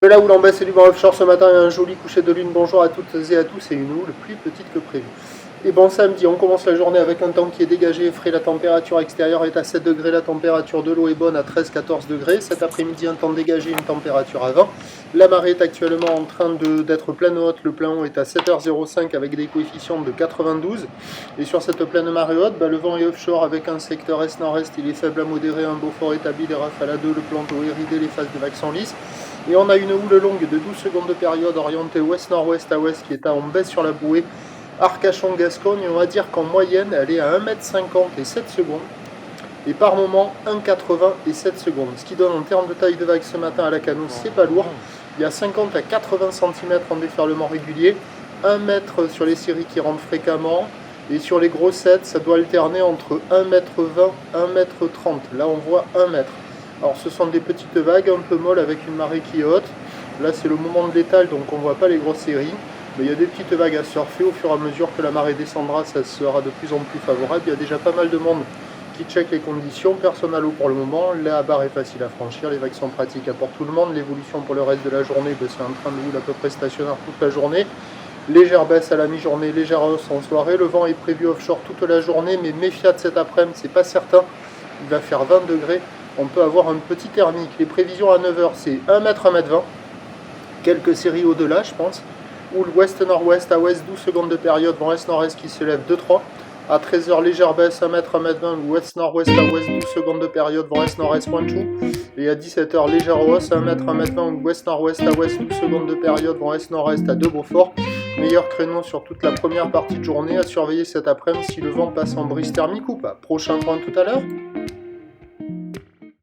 De là où l'on baisse et du vent offshore ce matin, il y a un joli coucher de lune. Bonjour à toutes et à tous et une houle plus petite que prévu. Et bon samedi, on commence la journée avec un temps qui est dégagé et frais. La température extérieure est à 7 degrés, la température de l'eau est bonne à 13-14 degrés. Cet après-midi, un temps dégagé, une température à 20. La marée est actuellement en train d'être pleine haute. Le plein haut est à 7h05 avec des coefficients de 92. Et sur cette pleine marée haute, le vent est offshore avec un secteur est-nord-est. Il est faible à modéré, un beau fort établi, des rafales à 2, le plan d'eau est ridé, les phases de vagues sont lisses. Et on a une houle longue de 12 secondes de période orientée ouest-nord-ouest à ouest qui est en baisse sur la bouée. Arcachon-Gascogne, on va dire qu'en moyenne, elle est à 1,50 m et 7 secondes. Et par moment, 1,80 m et 7 secondes. Ce qui donne en termes de taille de vague ce matin à la Cano, c'est pas lourd. Il y a 50 à 80 cm en déferlement régulier. 1 mètre sur les séries qui rentrent fréquemment. Et sur les grossettes, ça doit alterner entre 1,20 m et 1,30 m. Là, on voit 1 mètre. Alors ce sont des petites vagues un peu molles avec une marée qui est haute. Là c'est le moment de l'étal donc on ne voit pas les grosses séries. Mais il y a des petites vagues à surfer. Au fur et à mesure que la marée descendra, ça sera de plus en plus favorable. Il y a déjà pas mal de monde qui check les conditions. Personne à l'eau pour le moment. La barre est facile à franchir. Les vagues sont pratiques pour tout le monde. L'évolution pour le reste de la journée, c'est un train de houle à peu près stationnaire toute la journée. Légère baisse à la mi-journée, légère hausse en soirée. Le vent est prévu offshore toute la journée, mais méfiat de cet après-midi, c'est pas certain. Il va faire 20 degrés. On peut avoir un petit thermique. Les prévisions à 9h, c'est 1 m, 1 m 20. Quelques séries au-delà, je pense. Ou l'ouest-nord-ouest à ouest, 12 secondes de période, vent est-nord-est qui se lève 2-3. À 13h, légère baisse, 1 m, 1 m 20. Ouest-nord-ouest à ouest, 12 secondes de période, vent est-nord-est pointu. Et à 17h, légère hausse, 1 m, 1 m 20. Ouest-nord-ouest à ouest, 12 secondes de période, vent est-nord-est à 2 Beaufort. Meilleur créneau sur toute la première partie de journée. À surveiller cet après-midi si le vent passe en brise thermique ou pas. Prochain point tout à l'heure.